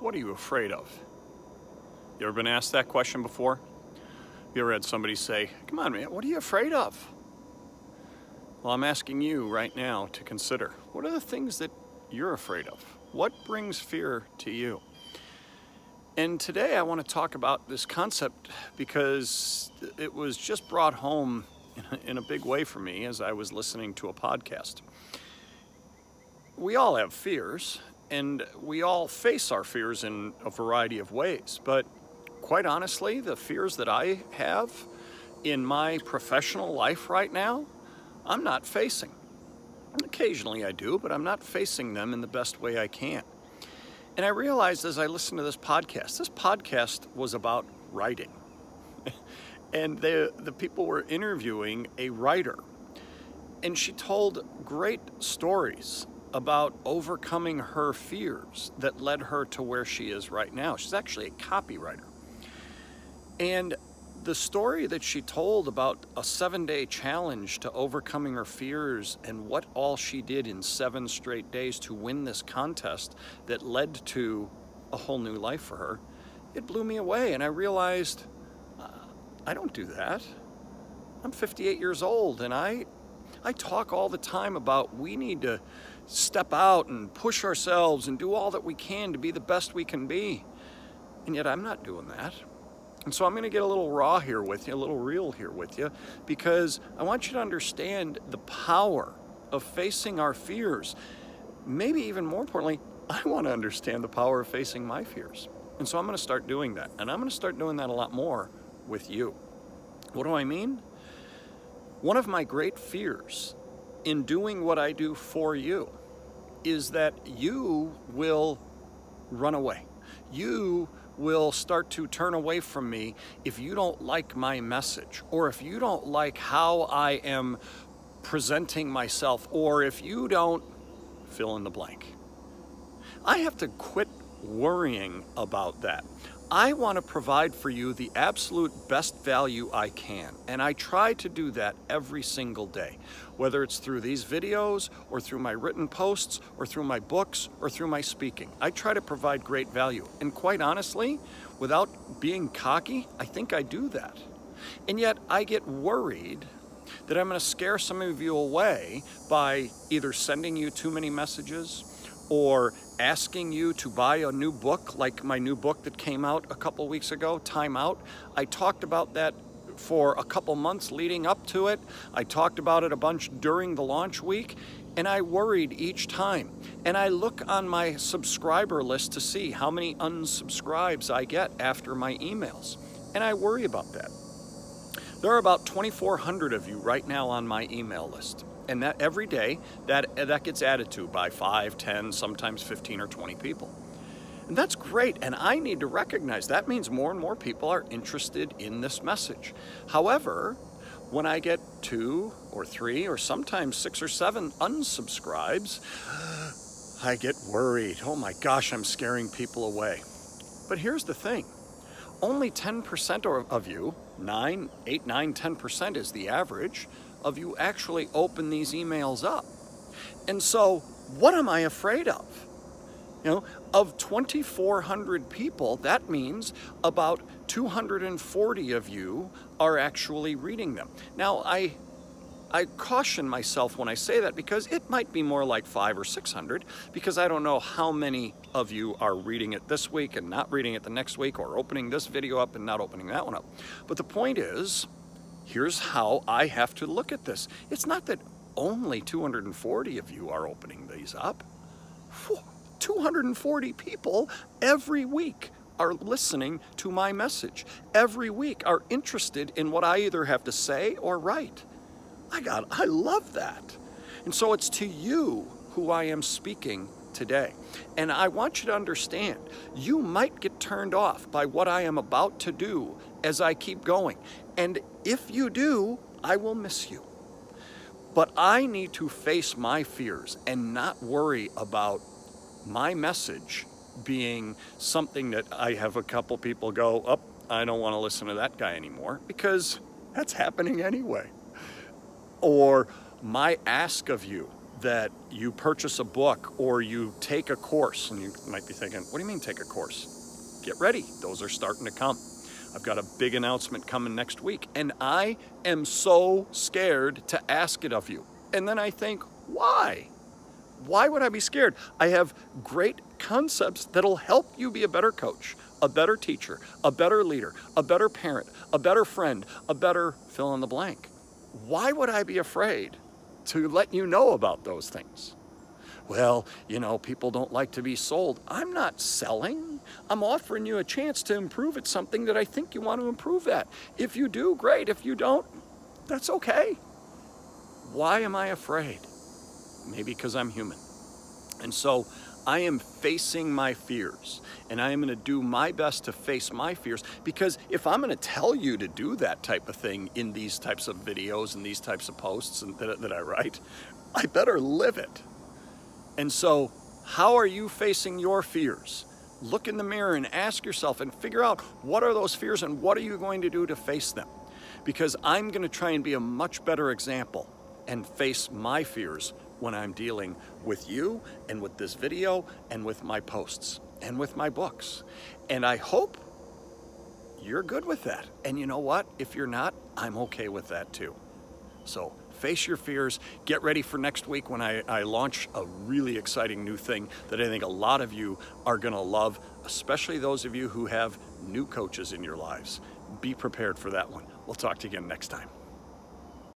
What are you afraid of? You ever been asked that question before? You ever had somebody say, come on man, what are you afraid of? Well, I'm asking you right now to consider, what are the things that you're afraid of? What brings fear to you? And today I want to talk about this concept because it was just brought home in a big way for me as I was listening to a podcast. We all have fears, and we all face our fears in a variety of ways, but quite honestly, the fears that I have in my professional life right now, I'm not facing. Occasionally I do, but I'm not facing them in the best way I can. And I realized as I listened to this podcast was about writing. And the people were interviewing a writer, and she told great stories about overcoming her fears that led her to where she is right now. She's actually a copywriter. And the story that she told about a 7-day challenge to overcoming her fears and what all she did in 7 straight days to win this contest that led to a whole new life for her, it blew me away. And I realized, I don't do that. I'm 58 years old, and I talk all the time about we need to step out and push ourselves and do all that we can to be the best we can be. And yet I'm not doing that. And so I'm going to get a little raw here with you, a little real here with you, because I want you to understand the power of facing our fears. Maybe even more importantly, I want to understand the power of facing my fears. And so I'm going to start doing that. And I'm going to start doing that a lot more with you. What do I mean? One of my great fears in doing what I do for you is that you will run away. You will start to turn away from me if you don't like my message, or if you don't like how I am presenting myself, or if you don't fill in the blank. I have to quit worrying about that. I want to provide for you the absolute best value I can, and I try to do that every single day, whether it's through these videos or through my written posts or through my books or through my speaking. I try to provide great value, and quite honestly, without being cocky, I think I do that. And yet I get worried that I'm going to scare some of you away by either sending you too many messages or asking you to buy a new book, like my new book that came out a couple weeks ago, Time Out. I talked about that for a couple months leading up to it. I talked about it a bunch during the launch week, and I worried each time. And I look on my subscriber list to see how many unsubscribes I get after my emails, and I worry about that. There are about 2,400 of you right now on my email list. And that every day, that gets added to by 5, 10, sometimes 15 or 20 people. And that's great, and I need to recognize that means more and more people are interested in this message. However, when I get 2 or 3 or sometimes 6 or 7 unsubscribes, I get worried. Oh my gosh, I'm scaring people away. But here's the thing. Only 10% of you, 8, 9, 10% is the average, of you actually open these emails up. And so what am I afraid of? You know, of 2,400 people, that means about 240 of you are actually reading them. Now, I caution myself when I say that because it might be more like 500 or 600, because I don't know how many of you are reading it this week and not reading it the next week, or opening this video up and not opening that one up. But the point is, here's how I have to look at this. It's not that only 240 of you are opening these up. 240 people every week are listening to my message. Every week are interested in what I either have to say or write. I love that. And so it's to you who I am speaking today. And I want you to understand, you might get turned off by what I am about to do as I keep going. And if you do, I will miss you. But I need to face my fears and not worry about my message being something that I have a couple people go, oh, I don't want to listen to that guy anymore, because that's happening anyway. Or my ask of you that you purchase a book or you take a course, and you might be thinking, what do you mean take a course? Get ready, those are starting to come. I've got a big announcement coming next week, and I am so scared to ask it of you. And then I think, why? Why would I be scared? I have great concepts that'll help you be a better coach, a better teacher, a better leader, a better parent, a better friend, a better fill in the blank. Why would I be afraid to let you know about those things? Well, you know, people don't like to be sold. I'm not selling. I'm offering you a chance to improve at something that I think you want to improve at. If you do, great. If you don't, that's okay. Why am I afraid? Maybe because I'm human. And so I am facing my fears, and I am going to do my best to face my fears, because if I'm going to tell you to do that type of thing in these types of videos and these types of posts that I write, I better live it. And so how are you facing your fears? Look in the mirror and ask yourself and figure out, what are those fears and what are you going to do to face them? Because I'm going to try and be a much better example and face my fears when I'm dealing with you and with this video and with my posts and with my books. And I hope you're good with that. And you know what? If you're not, I'm okay with that too. So face your fears. Get ready for next week when I launch a really exciting new thing that I think a lot of you are going to love, especially those of you who have new coaches in your lives. Be prepared for that one. We'll talk to you again next time.